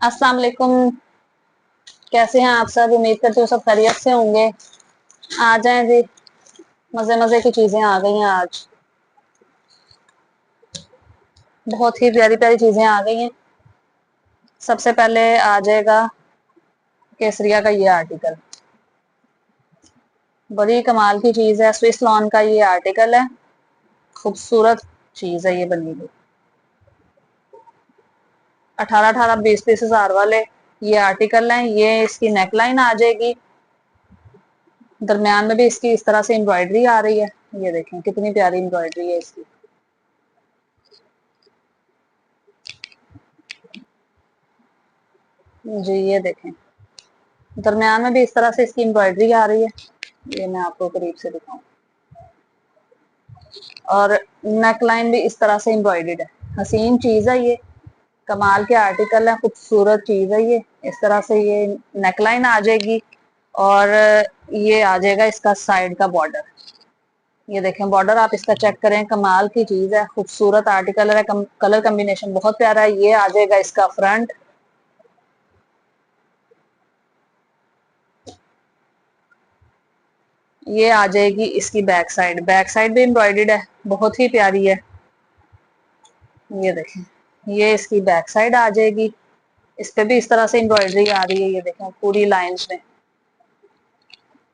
अस्सलाम वालेकुम। कैसे हैं आप सब? उम्मीद करते हो सब खैरियत से होंगे। आ जाएं जी, मजे मजे की चीजें आ गई हैं आज। बहुत ही प्यारी प्यारी चीजें आ गई हैं। सबसे पहले आ जाएगा केसरिया का ये आर्टिकल। बड़ी कमाल की चीज है, स्विस लॉन का ये आर्टिकल है। खूबसूरत चीज है ये बनी हुई। 18-20 वाले ये आर्टिकल हैं। ये इसकी नेकलाइन आ जाएगी। दरम्यान में भी इसकी इस तरह से एम्ब्रॉयडरी आ रही है। ये देखें कितनी प्यारी एम्ब्रॉयडरी है इसकी। जी ये देखें, दरम्यान में भी इस तरह से इसकी एम्ब्रॉयडरी आ रही है। ये मैं आपको करीब से दिखाऊं। और नेक लाइन भी इस तरह से एम्ब्रॉयडर्ड है। हसीन चीज है ये, कमाल के आर्टिकल है, खूबसूरत चीज है ये। इस तरह से ये नेक लाइन आ जाएगी और ये आ जाएगा इसका साइड का बॉर्डर। ये देखें बॉर्डर आप इसका चेक करें, कमाल की चीज है, खूबसूरत आर्टिकल है। कलर कम्बिनेशन बहुत प्यारा है। ये आ जाएगा इसका फ्रंट। ये आ जाएगी इसकी बैक साइड। बैक साइड भी एम्ब्रॉयडर्ड है, बहुत ही प्यारी है। ये देखें, ये इसकी बैक साइड आ जाएगी। इस पे भी इस तरह से एम्ब्रॉयडरी आ रही है। ये देखें पूरी लाइंस में,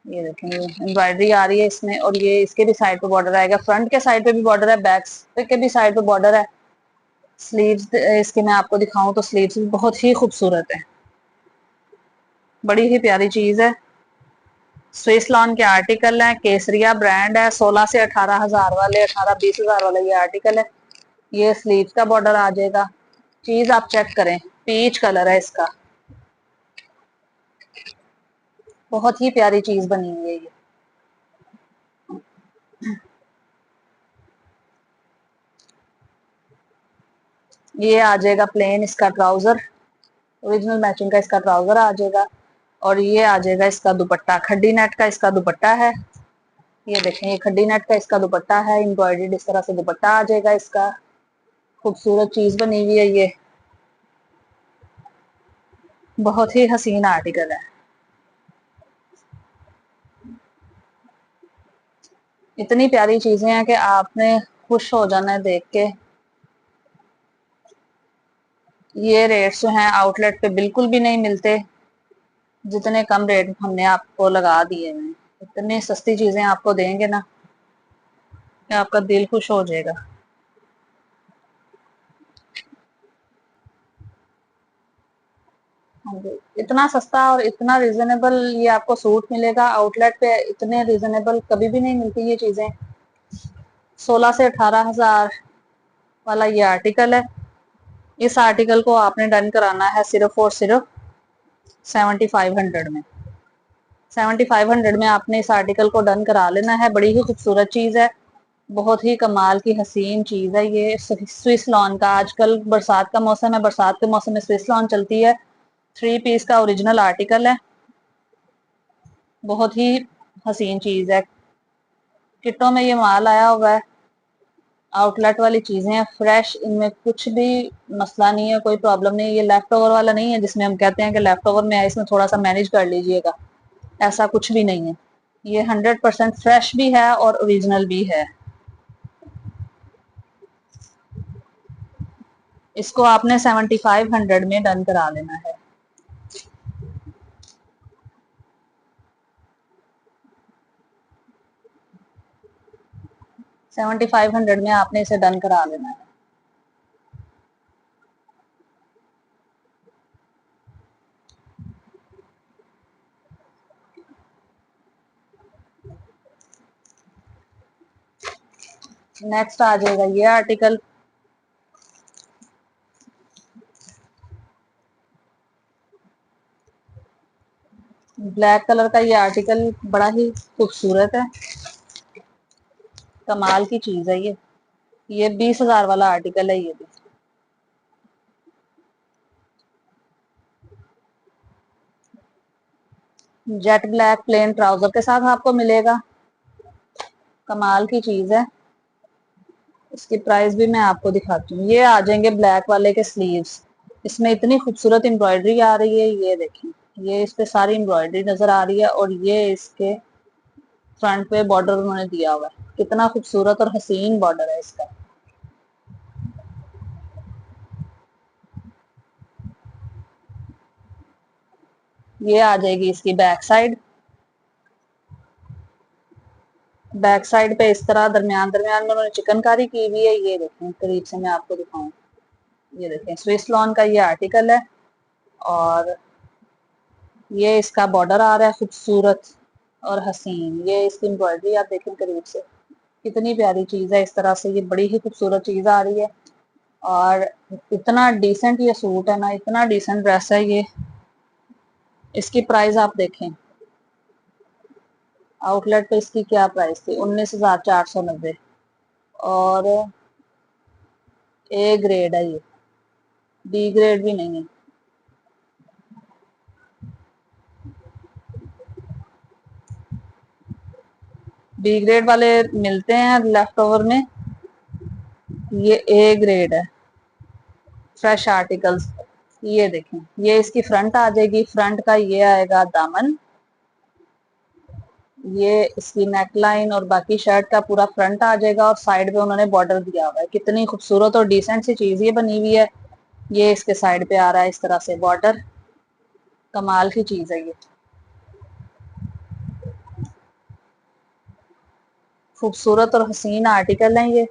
ये देखें ये एम्ब्रॉयडरी आ रही है इसमें। और ये इसके भी साइड पे बॉर्डर आएगा, फ्रंट के साइड पे भी बॉर्डर है, बैक के भी साइड पे बॉर्डर है। स्लीव्स इसके मैं आपको दिखाऊं तो स्लीव्स भी बहुत ही खूबसूरत है। बड़ी ही प्यारी चीज है। स्विस लॉन के आर्टिकल है, केसरिया ब्रांड है। 16 से 18 हजार वाले, 18-20 हजार वाला ये आर्टिकल है। ये स्लीव्स का बॉर्डर आ जाएगा। चीज आप चेक करें, पीच कलर है इसका। बहुत ही प्यारी चीज बनी हुई है ये। ये आ जाएगा प्लेन इसका ट्राउजर, ओरिजिनल मैचिंग का इसका ट्राउजर आ जाएगा। और ये आ जाएगा इसका दुपट्टा, खड्डी नेट का इसका दुपट्टा है। ये देखें ये खड्डी नेट का इसका दुपट्टा है, एम्ब्रॉयडर्ड इस तरह से दुपट्टा आ जाएगा इसका। खूबसूरत चीज बनी हुई है ये, बहुत ही हसीन आर्टिकल है। इतनी प्यारी चीजें हैं कि आपने खुश हो जाना है देख के। ये रेट्स जो हैं आउटलेट पे बिल्कुल भी नहीं मिलते, जितने कम रेट हमने आपको लगा दिए हैं। इतनी सस्ती चीजें आपको देंगे ना कि आपका दिल खुश हो जाएगा। हाँ जी, इतना सस्ता और इतना रिजनेबल ये आपको सूट मिलेगा आउटलेट पे। इतने रिजनेबल कभी भी नहीं मिलती ये चीजें। 16 से 18 हजार वाला ये आर्टिकल है। इस आर्टिकल को आपने डन कराना है सिर्फ और सिर्फ 7500 में। 7500 में आपने इस आर्टिकल को डन करा लेना है। बड़ी ही खूबसूरत चीज है, बहुत ही कमाल की हसीन चीज है ये। स्विस लॉन का, आजकल बरसात का मौसम है, बरसात के मौसम में स्विस लॉन चलती है। 3 पीस का ओरिजिनल आर्टिकल है, बहुत ही हसीन चीज है। किटों में ये माल आया हुआ है, आउटलेट वाली चीजें हैं, फ्रेश। इनमें कुछ भी मसला नहीं है, कोई प्रॉब्लम नहीं है। ये लेफ्ट ओवर वाला नहीं है जिसमें हम कहते हैं कि लेफ्ट ओवर में है, इसमें थोड़ा सा मैनेज कर लीजिएगा। ऐसा कुछ भी नहीं है। ये 100% फ्रेश भी है और ओरिजिनल भी है। इसको आपने 7500 में डन करा लेना है। 7500 में आपने इसे डन करा लेना है। नेक्स्ट आ जाएगा ये आर्टिकल। ब्लैक कलर का ये आर्टिकल बड़ा ही खूबसूरत है, कमाल की चीज है ये 20 हजार वाला आर्टिकल है। ये भी जेट ब्लैक प्लेन ट्राउजर के साथ आपको मिलेगा। कमाल की चीज है। इसकी प्राइस भी मैं आपको दिखाती हूँ। ये आ जाएंगे ब्लैक वाले के स्लीव्स। इसमें इतनी खूबसूरत एम्ब्रॉयडरी आ रही है, ये देखें, ये इस पे सारी एम्ब्रॉयडरी नजर आ रही है और ये इसके फ्रंट पे बॉर्डर उन्होंने दिया हुआ है। कितना खूबसूरत और हसीन बॉर्डर है इसका। ये आ जाएगी इसकी बैक साइड। बैक साइड पे इस तरह दरमियान दरमियान में उन्होंने चिकनकारी की हुई है। ये देखें, करीब से मैं आपको दिखाऊं, ये देखें स्विस लॉन का ये आर्टिकल है और ये इसका बॉर्डर आ रहा है खूबसूरत और हसीन। ये इसकी एम्ब्रॉयडरी आप देखें करीब से, कितनी प्यारी चीज है। इस तरह से ये बड़ी ही खूबसूरत चीज आ रही है और इतना डिसेंट ये सूट है ना, इतना डिसेंट ड्रेस है ये। इसकी प्राइस आप देखें, आउटलेट पे इसकी क्या प्राइस थी, 19,490। और ए ग्रेड है ये, बी ग्रेड भी नहीं है। बी ग्रेड वाले मिलते हैं लेफ्ट ओवर में, ये ए ग्रेड है, फ्रेश आर्टिकल्स। ये देखें, ये इसकी फ्रंट आ जाएगी। फ्रंट का ये आएगा दामन, ये इसकी नेक लाइन और बाकी शर्ट का पूरा फ्रंट आ जाएगा और साइड पे उन्होंने बॉर्डर दिया हुआ है। कितनी खूबसूरत और डिसेंट सी चीज ये बनी हुई है। ये इसके साइड पे आ रहा है इस तरह से बॉर्डर, कमाल की चीज है ये, खूबसूरत और हसीन आर्टिकल है ये।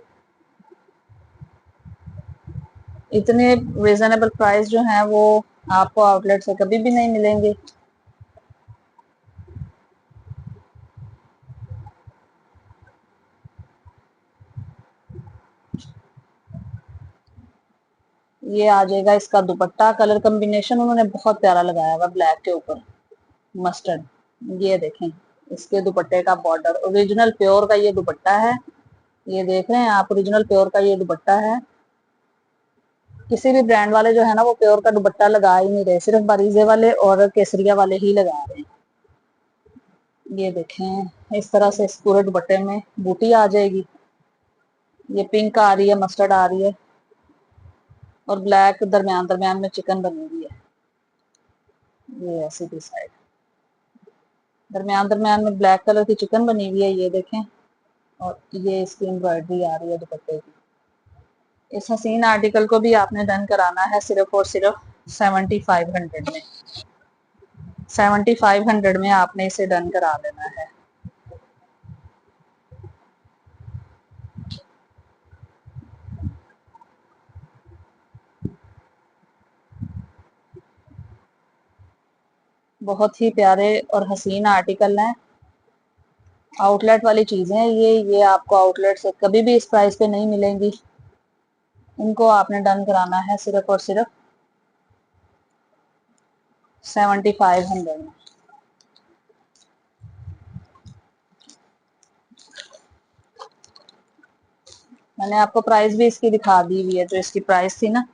इतने रिजनेबल प्राइस जो हैं वो आपको आउटलेट से कभी भी नहीं मिलेंगे। ये आ जाएगा इसका दुपट्टा, कलर कॉम्बिनेशन उन्होंने बहुत प्यारा लगाया हुआ ब्लैक के ऊपर मस्टर्ड। ये देखें, इसके दुपट्टे का बॉर्डर ओरिजिनल प्योर का ये दुपट्टा है। ये देख रहे हैं आप, ओरिजिनल प्योर का ये दुपट्टा है। किसी भी ब्रांड वाले जो है ना वो प्योर का दुपट्टा लगा ही नहीं रहे, सिर्फ बारीजे वाले और केसरिया वाले ही लगा रहे हैं। ये देखें, इस तरह से इस पूरे दुपट्टे में बूटी आ जाएगी। ये पिंक आ रही है, मस्टर्ड आ रही है और ब्लैक दरमियान दरमियान में चिकन बनी हुई है। ये ऐसी भी साइड दरमियान दरमियान में ब्लैक कलर की चिकन बनी हुई है, ये देखें। और ये इसकी एम्ब्रॉयडरी आ रही है दुपट्टे की। इस हसीन आर्टिकल को भी आपने डन कराना है सिर्फ और सिर्फ 7500 में। 7500 में आपने इसे डन करा देना है। बहुत ही प्यारे और हसीन आर्टिकल हैं, आउटलेट वाली चीजें हैं ये आपको आउटलेट से कभी भी इस प्राइस पे नहीं मिलेंगी। इनको आपने डन कराना है सिर्फ और सिर्फ 7500 में। मैंने आपको प्राइस भी इसकी दिखा दी हुई है, जो इसकी प्राइस थी ना।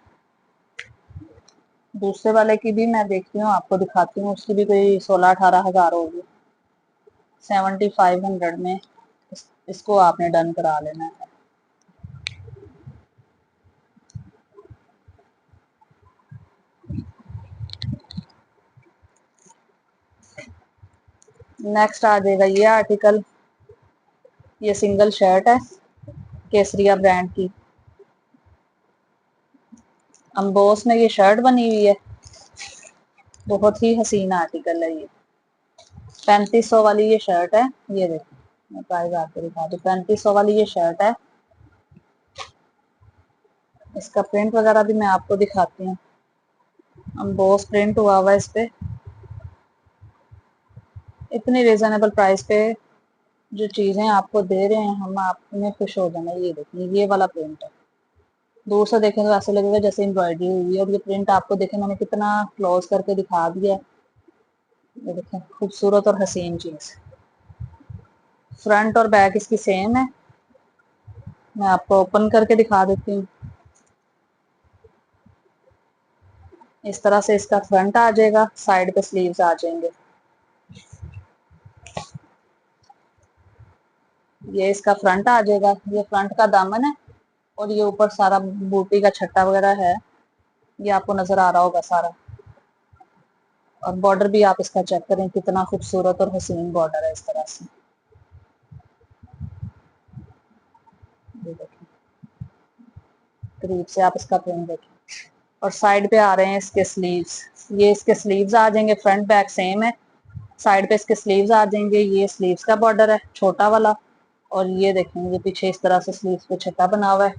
दूसरे वाले की भी मैं देखती हूँ, आपको दिखाती हूँ, उसकी भी कोई 16-18 हजार होगी। 7500 में इसको आपने डन करा लेना है। नेक्स्ट आ जाएगा ये आर्टिकल, ये सिंगल शर्ट है केसरिया ब्रांड की, अम्बोस में ये शर्ट बनी हुई है। बहुत ही हसीन आर्टिकल है ये। 3500 वाली ये शर्ट है। ये देखो, मैं प्राइस आपको दिखा दूँ, 3500 वाली ये शर्ट है। इसका प्रिंट वगैरह भी मैं आपको दिखाती हूँ, अम्बोस प्रिंट हुआ हुआ है इस पे। इतनी रिजनेबल प्राइस पे जो चीजें आपको दे रहे हैं हम, आपने खुश हो जाना। ये देखिए, ये वाला प्रिंट है, दूर से देखें तो ऐसे लगेगा जैसे एम्ब्रॉयडरी हुई है और ये प्रिंट आपको देखें मैंने कितना क्लोज करके दिखा दिया है। ये देखें, खूबसूरत और हसीन चीज। फ्रंट और बैक इसकी सेम है, मैं आपको ओपन करके दिखा देती हूँ। इस तरह से इसका फ्रंट आ जाएगा, साइड पे स्लीव्स आ जाएंगे। ये इसका फ्रंट आ जाएगा, ये फ्रंट का दामन है और ये ऊपर सारा बूटी का छट्टा वगैरह है। ये आपको नजर आ रहा होगा सारा। और बॉर्डर भी आप इसका चेक करें, कितना खूबसूरत और हसीन बॉर्डर है इस तरह से। ये देखें, करीब से आप इसका प्रिंट देखें। और साइड पे आ रहे हैं इसके स्लीव्स। ये इसके स्लीव्स आ जाएंगे, फ्रंट बैक सेम है। साइड पे इसके स्लीव्स आ जाएंगे। ये स्लीव्स का बॉर्डर है छोटा वाला। और ये देखें, ये पीछे इस तरह से स्लीव्स पे छक्का बना हुआ है।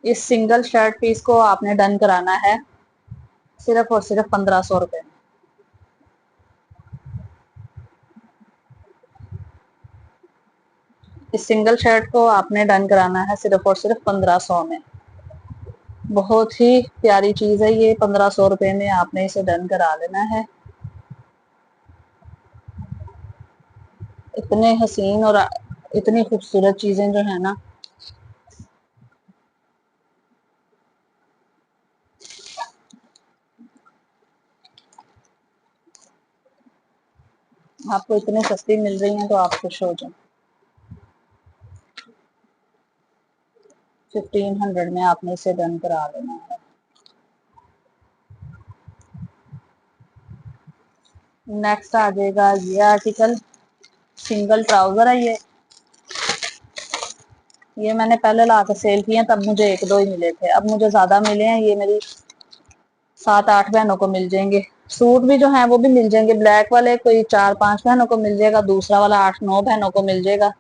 इस सिंगल शर्ट पीस को आपने डन कराना है सिर्फ और सिर्फ 1500 रुपए में। इस सिंगल शर्ट को आपने डन कराना है सिर्फ और सिर्फ 1500 में। बहुत ही प्यारी चीज है ये, 1500 रुपए में आपने इसे डन करा लेना है। इतने हसीन और इतनी खूबसूरत चीजें जो है ना, आपको इतने सस्ती मिल रही हैं तो आप खुश हो जाए। 1500 में आपने इसे डन करा लेना है। नेक्स्ट आ जाएगा ये आर्टिकल, सिंगल ट्राउजर है ये मैंने पहले ला के सेल किए, तब मुझे एक दो ही मिले थे, अब मुझे ज्यादा मिले हैं। ये मेरी 7-8 बहनों को मिल जाएंगे। सूट भी जो है वो भी मिल जाएंगे, ब्लैक वाले कोई 4-5 बहनों को मिल जाएगा, दूसरा वाला 8-9 बहनों को मिल जाएगा।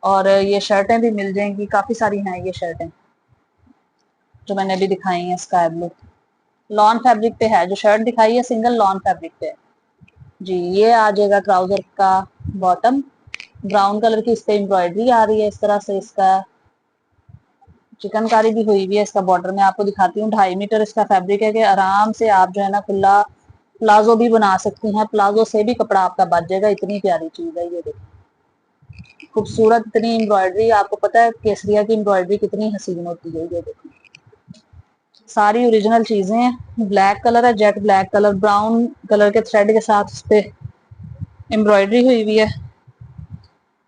और ये शर्टें भी मिल जाएंगी, काफी सारी हैं ये शर्टें जो मैंने अभी दिखाई हैं। स्काई ब्लू लॉन फैब्रिक पे है, जो शर्ट दिखाई है सिंगल लॉन फैब्रिक पे है जी। ये आ जाएगा ट्राउजर का बॉटम, ब्राउन कलर की इस पे एम्ब्रॉयडरी आ रही है इस तरह से। इसका चिकनकारी भी हुई हुई है। इसका बॉर्डर मैं आपको दिखाती हूँ। 2.5 मीटर इसका फैब्रिक है कि आराम से आप जो है ना खुला प्लाजो भी बना सकती हैं, प्लाजो से भी कपड़ा आपका बच जाएगा। इतनी प्यारी चीज है ये, देखिए खूबसूरत इतनी एम्ब्रॉयडरी। आपको पता है केसरिया की एम्ब्रॉयडरी कितनी हसीन होती है। ये देखिए सारी ओरिजिनल चीजें हैं। ब्लैक कलर है, jet black colour, brown colour के थ्रेड के साथ इस पे एम्ब्रॉयडरी हुई हुई है।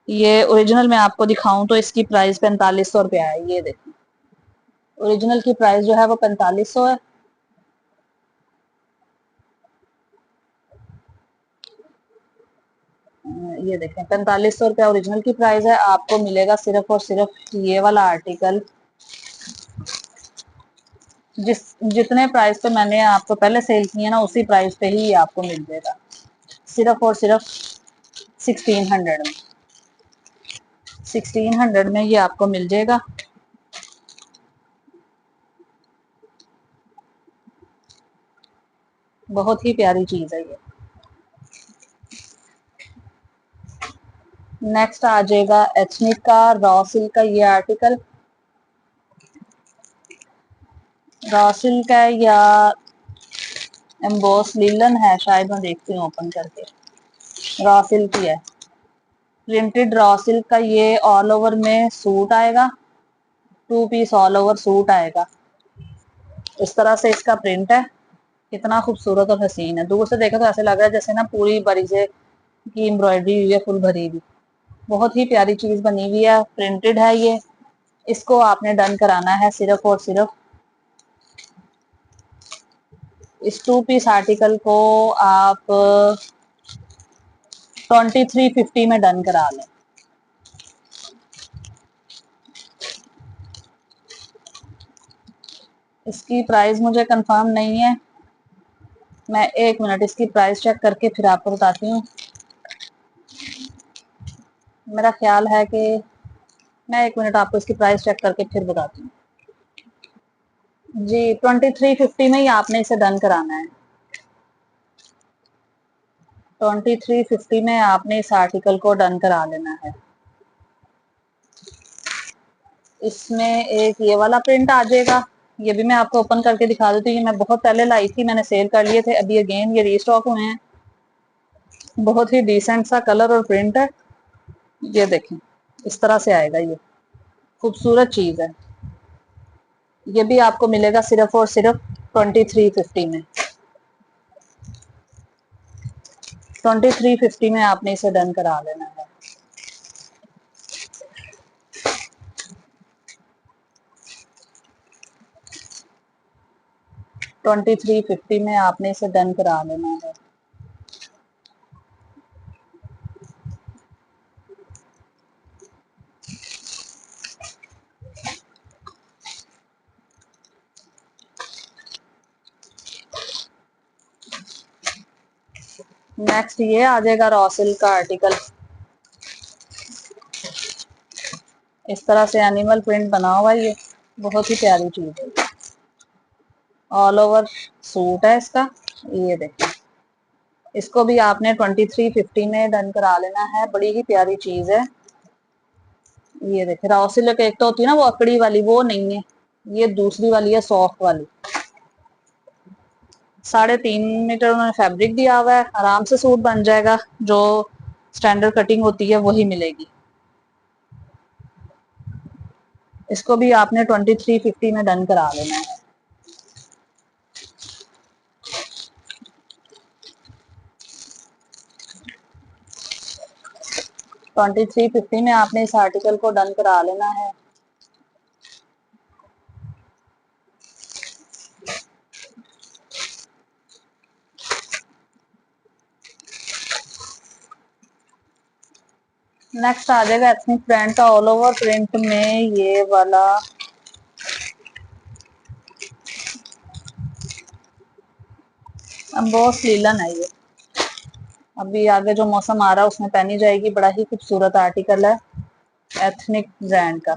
ये ओरिजिनल मैं आपको दिखाऊं तो इसकी प्राइस 4500 रुपया है। ये देखिए ओरिजिनल की प्राइस जो है वो 4500 है। ये देखें 4500 रुपया ओरिजिनल की प्राइस है। आपको मिलेगा सिर्फ और सिर्फ ये वाला आर्टिकल जितने प्राइस पे मैंने आपको पहले सेल किए ना, उसी प्राइस पे ही आपको मिल जाएगा, सिर्फ और सिर्फ 1600 में। 1600 में ये आपको मिल जाएगा। बहुत ही प्यारी चीज है ये। नेक्स्ट आ जाएगा एथनिक का रॉ सिल्क का ये आर्टिकल। रॉ सिल्क है या एम्बोस लीलन है, शायद मैं देखती हूँ ओपन करके। रॉ सिल्क ही है, प्रिंटेड रॉ सिल्क का। ये ऑल ओवर में सूट आएगा, 2 पीस ऑल ओवर सूट आएगा। इस तरह से इसका प्रिंट है, कितना खूबसूरत और हसीन है। दूर से देखा तो ऐसे लग रहा है जैसे ना पूरी बड़ी से की एम्ब्रॉयडरी हुई है, फुल भरी हुई। बहुत ही प्यारी चीज बनी हुई है, प्रिंटेड है ये। इसको आपने डन कराना है सिर्फ और सिर्फ, इस 2 पीस आर्टिकल को आप 2350 में डन करा लें। इसकी प्राइस मुझे कंफर्म नहीं है, मैं 1 मिनट इसकी प्राइस चेक करके फिर आपको बताती हूँ। मेरा ख्याल है कि मैं 1 मिनट आपको इसकी प्राइस चेक करके फिर बताती हूँ जी। 2350 में ही आपने इसे डन कराना है। 2350 में आपने इस आर्टिकल को डन करा लेना है। इसमें एक ये वाला प्रिंट आ जाएगा, ये भी मैं आपको ओपन करके दिखा देती हूँ। ये मैं बहुत पहले लाई थी, मैंने सेल कर लिए थे, अभी अगेन ये रीस्टॉक हुए हैं। बहुत ही डिसेंट सा कलर और प्रिंट है। ये देखें इस तरह से आएगा, ये खूबसूरत चीज है। ये भी आपको मिलेगा सिर्फ और सिर्फ 2350 में। 2350 में आपने इसे डन करा लेना है। 2350 में आपने इसे डन करा लेना है। नेक्स्ट ये आ जाएगा रॉ सिल्क का आर्टिकल। इस तरह से एनिमल प्रिंट बना हुआ है, ये बहुत ही प्यारी चीज है। ऑल ओवर सूट है इसका, ये देखिए। इसको भी आपने 2350 में डन करा लेना है, बड़ी ही प्यारी चीज है। ये देखिए रॉ सिल्क एक तो होती है ना वो अकड़ी वाली, वो नहीं है, ये दूसरी वाली है सॉफ्ट वाली। 3.5 मीटर उन्होंने फैब्रिक दिया हुआ है, आराम से सूट बन जाएगा। जो स्टैंडर्ड कटिंग होती है वही मिलेगी। इसको भी आपने 2350 में डन करा लेना है। ट्वेंटी थ्री फिफ्टी में आपने इस आर्टिकल को डन करा लेना है। नेक्स्ट आ जाएगा एथनिक प्रिंट का ऑल ओवर प्रिंट में ये वाला। एम्बॉस लीलन है ये, अभी आगे जो मौसम आ रहा है उसमें पहनी जाएगी। बड़ा ही खूबसूरत आर्टिकल है एथनिक ब्रांड का,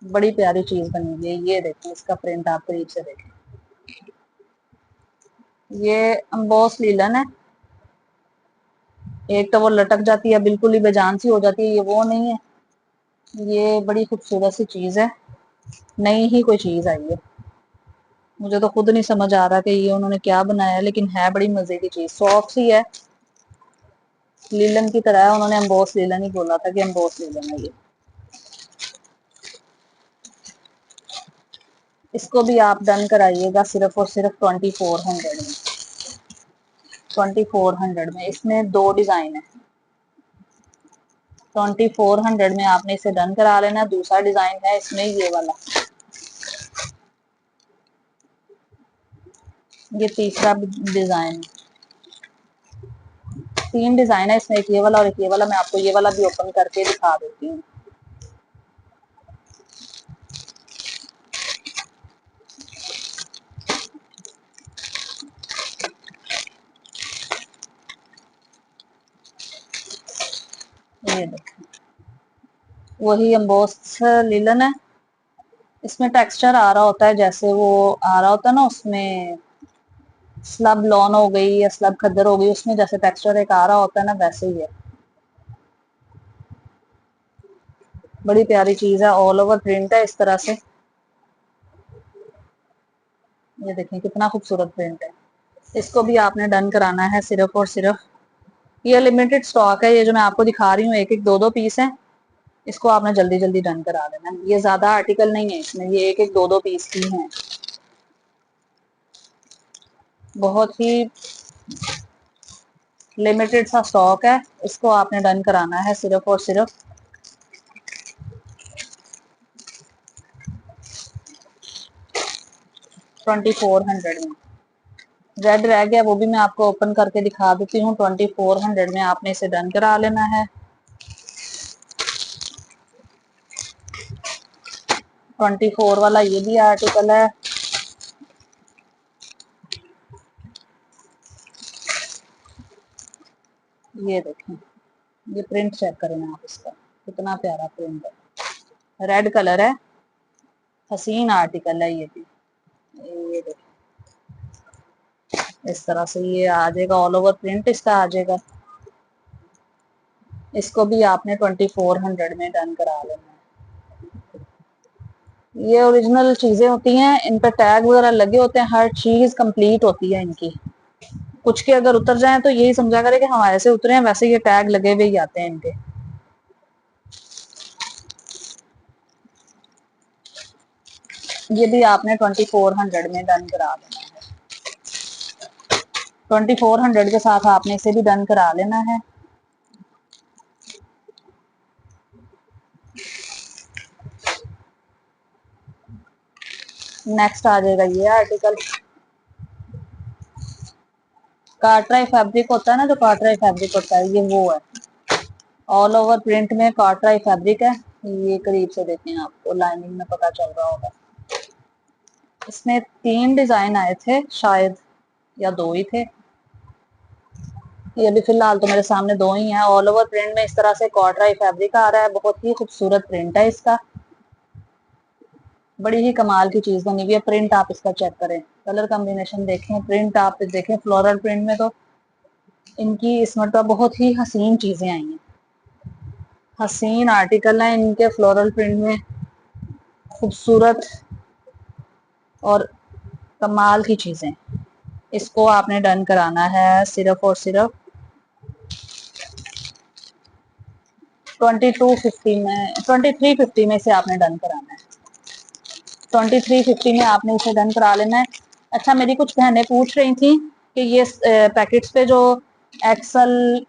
बड़ी प्यारी चीज बनी हुई है। ये देखें इसका प्रिंट, आप करीब से देखें। ये एम्बॉस लीलन है। एक तो वो लटक जाती है, बिल्कुल ही बेजान सी हो जाती है, ये वो नहीं है। ये बड़ी खूबसूरत सी चीज है, नई ही कोई चीज आई है। मुझे तो खुद नहीं समझ आ रहा कि ये उन्होंने क्या बनाया है, लेकिन है बड़ी मजे की चीज। सॉफ्ट सी है, लीलन की तरह है। उन्होंने एम्बॉस लीलन ही बोला था कि एम्बॉस लीलन है ये। इसको भी आप डन कराइएगा सिर्फ और सिर्फ 2400 में। 2400 में इसमें 2 डिजाइन है। 2400 में आपने इसे डन करा लेना। दूसरा डिजाइन है इसमें ये वाला, ये तीसरा डिजाइन। 3 डिजाइन है इसमें, एक ये वाला और एक ये वाला। मैं आपको ये वाला भी ओपन करके दिखा देती हूँ। ये देखो, वही एम्बोस लिलन है। इसमें टेक्सचर आ रहा होता है जैसे वो आ रहा होता है ना, उसमें स्लब लॉन हो गई या स्लब खद्दर हो गई, उसमें जैसे टेक्सचर एक आ रहा होता है ना, वैसे ही है। बड़ी प्यारी चीज है, ऑल ओवर प्रिंट है इस तरह से। ये देखें कितना खूबसूरत प्रिंट है। इसको भी आपने डन कराना है सिर्फ और सिर्फ। ये लिमिटेड स्टॉक है, ये जो मैं आपको दिखा रही हूँ एक एक दो दो पीस है। इसको आपने जल्दी जल्दी डन करा लेना। ये ज्यादा आर्टिकल नहीं है इसमें, ये एक एक दो दो पीस की हैं। बहुत ही लिमिटेड सा स्टॉक है, इसको आपने डन कराना है सिर्फ और सिर्फ 2400 में। रेड रह गया, वो भी मैं आपको ओपन करके दिखा देती हूँ। 2400 में आपने इसे डन करा लेना है। 24 वाला ये भी आर्टिकल है। ये देखें, ये प्रिंट चेक करें आप इसका, कितना प्यारा प्रिंट है। रेड कलर है, हसीन आर्टिकल है ये भी। ये देखें इस तरह से ये आ जाएगा, ऑल ओवर प्रिंट इसका आ जाएगा। इसको भी आपने 2400 में डन करा लेना है। ये ओरिजिनल चीजें होती हैं, इन पर टैग वगैरह लगे होते हैं, हर चीज कंप्लीट होती है इनकी। कुछ के अगर उतर जाए तो यही समझा करे कि हमारे से उतरे हैं, वैसे ये टैग लगे हुए ही आते हैं इनके। ये भी आपने 2400 में डन करा लेना है। 2400 के साथ आपने इसे भी डन करा लेना है। नेक्स्ट आ जाएगा ये आर्टिकल। काटराई फैब्रिक होता है ना, जो काटराई फैब्रिक होता है, ये वो है। ऑल ओवर प्रिंट में काटराई फैब्रिक है। ये करीब से देखें, आपको लाइनिंग में पता चल रहा होगा। इसमें 3 डिजाइन आए थे शायद, या 2 ही थे। ये अभी फिलहाल तो मेरे सामने 2 ही हैं। ऑल ओवर प्रिंट में इस तरह से काटराई फैब्रिक आ रहा है। बहुत ही खूबसूरत प्रिंट है इसका, बड़ी ही कमाल की चीज बनी हुई है। प्रिंट आप इसका चेक करें, कलर कॉम्बिनेशन देखें, प्रिंट आप देखें। फ्लोरल प्रिंट में तो इनकी इस मरतबा बहुत ही हसीन चीजें आई हैं। हसीन आर्टिकल हैं इनके, फ्लोरल प्रिंट में खूबसूरत और कमाल की चीजें। इसको आपने डन कराना है सिर्फ और सिर्फ 2250 में, 2350 में से आपने डन कराना है। 2350 में आपने इसे डन करा लेना है। अच्छा, मेरी कुछ बहनें पूछ रही थी कि ये पैकेट्स पे जो एक्सल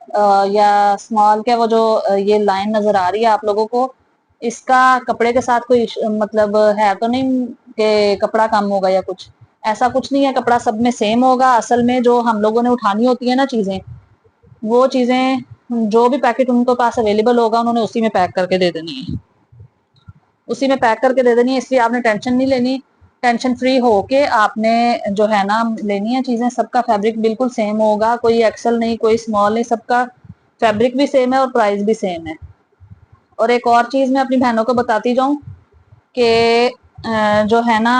या स्मॉल के वो जो ये लाइन नजर आ रही है आप लोगों को, इसका कपड़े के साथ कोई मतलब है तो नहीं कि कपड़ा कम होगा या कुछ? ऐसा कुछ नहीं है, कपड़ा सब में सेम होगा। असल में जो हम लोगों ने उठानी होती है ना चीजें, वो चीजें जो भी पैकेट उनके पास अवेलेबल होगा उन्होंने उसी में पैक करके दे देनी है, उसी में पैक करके दे देनी है। इसलिए आपने टेंशन नहीं लेनी। टेंशन फ्री होके आपने जो है ना लेनी है चीजें। सबका फैब्रिक बिल्कुल सेम होगा, कोई एक्सल नहीं, कोई स्मॉल नहीं, सबका फैब्रिक भी सेम है और प्राइस भी सेम है। और एक और चीज मैं अपनी बहनों को बताती जाऊं कि जो है ना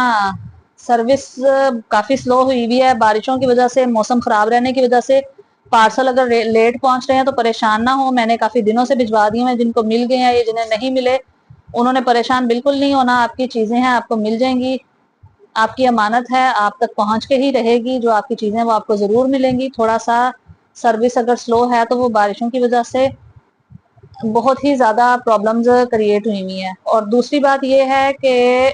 सर्विस काफी स्लो हुई हुई है बारिशों की वजह से, मौसम खराब रहने की वजह से। पार्सल अगर लेट पहुंच रहे हैं तो परेशान ना हो, मैंने काफी दिनों से भिजवा दिए हैं। जिनको मिल गए हैं, ये जिन्हें नहीं मिले उन्होंने परेशान बिल्कुल नहीं होना। आपकी चीजें हैं, आपको मिल जाएंगी। आपकी अमानत है, आप तक पहुंच के ही रहेगी। जो आपकी चीजें वो आपको जरूर मिलेंगी। थोड़ा सा सर्विस अगर स्लो है तो वो बारिशों की वजह से बहुत ही ज्यादा प्रॉब्लम्स क्रिएट हुई हुई हैं। और दूसरी बात ये है कि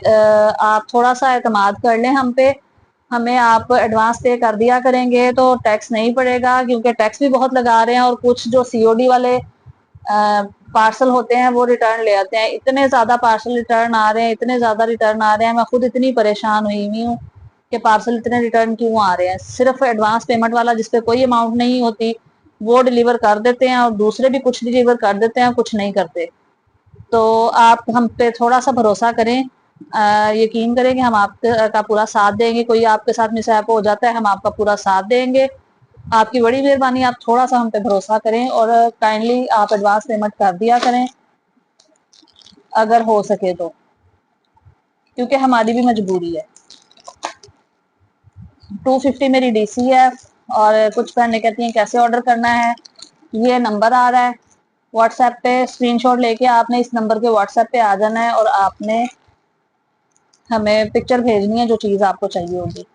आप थोड़ा सा एतमाद कर लें हम पे। हमें आप एडवांस पे कर दिया करेंगे तो टैक्स नहीं पड़ेगा, क्योंकि टैक्स भी बहुत लगा रहे हैं। और कुछ जो सीओडी वाले पार्सल होते हैं वो रिटर्न ले आते हैं। इतने ज्यादा पार्सल रिटर्न आ रहे हैं, इतने ज्यादा रिटर्न आ रहे हैं, मैं खुद इतनी परेशान हुई हुई हूँ कि पार्सल इतने रिटर्न क्यों आ रहे हैं। सिर्फ एडवांस पेमेंट वाला जिसपे कोई अमाउंट नहीं होती वो डिलीवर कर देते हैं, और दूसरे भी कुछ डिलीवर कर देते हैं, कुछ नहीं करते। तो आप हम पे थोड़ा सा भरोसा करें, यकीन करें कि हम आपका पूरा साथ देंगे। कोई आपके साथ मिसहैप हो जाता है, हम आपका पूरा साथ देंगे। आपकी बड़ी मेहरबानी, आप थोड़ा सा हम पे भरोसा करें और काइंडली आप एडवांस पेमेंट कर दिया करें अगर हो सके तो, क्योंकि हमारी भी मजबूरी है। 250 मेरी डीसी है। और कुछ बहनें कहती हैं कैसे ऑर्डर करना है। ये नंबर आ रहा है व्हाट्सएप पे, स्क्रीनशॉट लेके आपने इस नंबर के व्हाट्सएप पे आ जाना है और आपने हमें पिक्चर भेजनी है जो चीज आपको चाहिए होगी।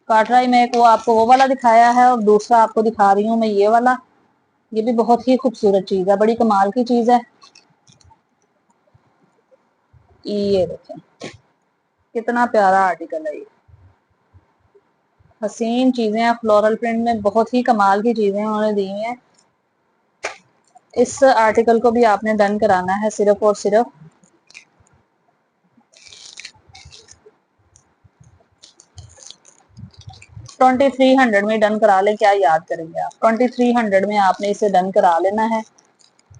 काटराई में एक वो आपको वो वाला दिखाया है और दूसरा आपको दिखा रही हूँ मैं ये वाला। ये भी बहुत ही खूबसूरत चीज है, बड़ी कमाल की चीज है। ये देखें कितना प्यारा आर्टिकल है ये। हसीन चीजें हैं, फ्लोरल प्रिंट में बहुत ही कमाल की चीजें उन्होंने दी हुई हैं। इस आर्टिकल को भी आपने डन कराना है सिर्फ और सिर्फ 2300 में डन करा लें। क्या याद करेंगे आप? 2300 में आपने इसे डन करा लेना है।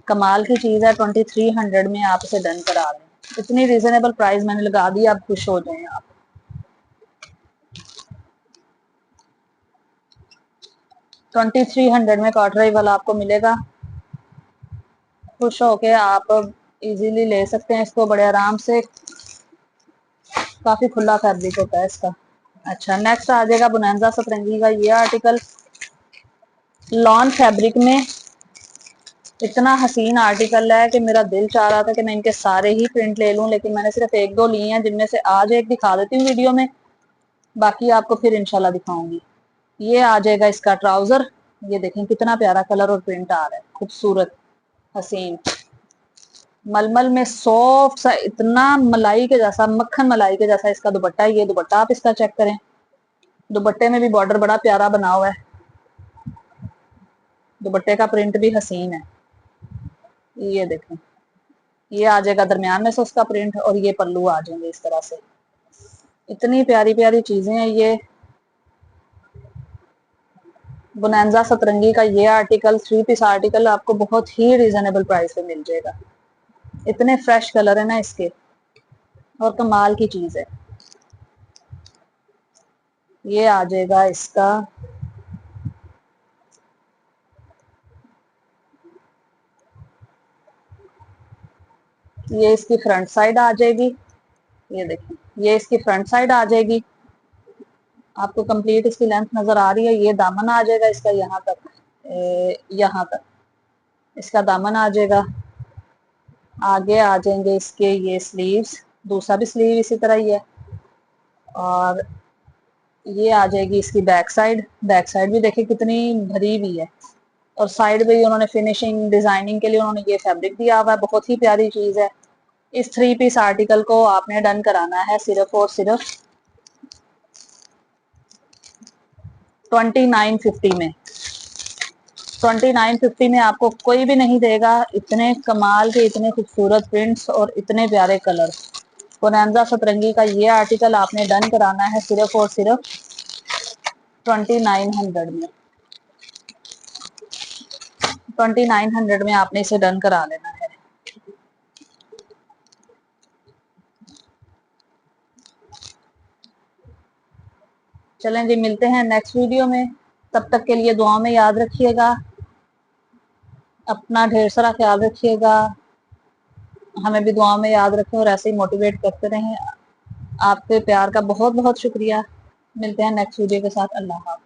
कमाल की चीज है। 2300 में आप इसे डन करा लें। इतनी रीजनेबल प्राइस मैंने लगा दी, आप खुश हो जाएं आप। 2300 में कॉटराई वाला आपको मिलेगा। खुश होके आप इजीली ले सकते हैं इसको बड़े आराम से। काफी खुला फैब्रिक होता है इसका। अच्छा, नेक्स्ट आ जाएगा बोनांजा सतरंगी का ये आर्टिकल, लॉन फैब्रिक में। इतना हसीन आर्टिकल है कि मेरा दिल चाह रहा था कि मैं इनके सारे ही प्रिंट ले लूं, लेकिन मैंने सिर्फ 1-2 लिए हैं, जिनमें से आज एक दिखा देती हूँ वीडियो में, बाकी आपको फिर इंशाल्लाह दिखाऊंगी। ये आ जाएगा इसका ट्राउजर। ये देखें कितना प्यारा कलर और प्रिंट आ रहा है, खूबसूरत हसीन। मलमल में सॉफ्ट सा, इतना मलाई के जैसा, मक्खन मलाई के जैसा इसका दुपट्टा है। ये दुपट्टा आप इसका चेक करें, दुपट्टे में भी बॉर्डर बड़ा प्यारा बना हुआ है। दुपट्टे का प्रिंट भी हसीन है। ये देखें, ये आ जाएगा दरमियान में से उसका प्रिंट, और ये पल्लू आ जाएंगे इस तरह से। इतनी प्यारी प्यारी चीजें हैं ये। बोनांजा सतरंगी का ये आर्टिकल 3 पीस आर्टिकल आपको बहुत ही रीजनेबल प्राइस पे मिल जाएगा। इतने फ्रेश कलर है ना इसके, और कमाल की चीज है। ये आ जाएगा इसका ये इसकी फ्रंट साइड आ जाएगी। ये देखिए, ये इसकी फ्रंट साइड आ जाएगी। आपको कंप्लीट इसकी लेंथ नजर आ रही है। ये दामन आ जाएगा इसका यहाँ तक, यहाँ तक इसका दामन आ जाएगा। आगे आ जाएंगे इसके ये स्लीव्स, दूसरा भी स्लीव इसी तरह ही है। और ये आ जाएगी इसकी बैक साइड। बैक साइड भी देखिए कितनी भरी हुई है। और साइड पे ही उन्होंने फिनिशिंग डिजाइनिंग के लिए उन्होंने ये फैब्रिक दिया हुआ है, बहुत ही प्यारी चीज है। इस 3 पीस आर्टिकल को आपने डन कराना है सिर्फ और सिर्फ 2950 में। 2950 में आपको कोई भी नहीं देगा। इतने कमाल के, इतने खूबसूरत प्रिंट्स और इतने प्यारे कलर। बोनांजा सतरंगी का ये आर्टिकल आपने डन कराना है सिर्फ और सिर्फ 2900 में। 2900 में आपने इसे डन करा लेना है। चलें जी, मिलते हैं नेक्स्ट वीडियो में। तब तक के लिए दुआ में याद रखिएगा, अपना ढेर सारा ख्याल रखिएगा, हमें भी दुआ में याद रखें और ऐसे ही मोटिवेट करते रहें। आपके प्यार का बहुत बहुत शुक्रिया। मिलते हैं नेक्स्ट वीडियो के साथ। अल्लाह हाफ़िज़।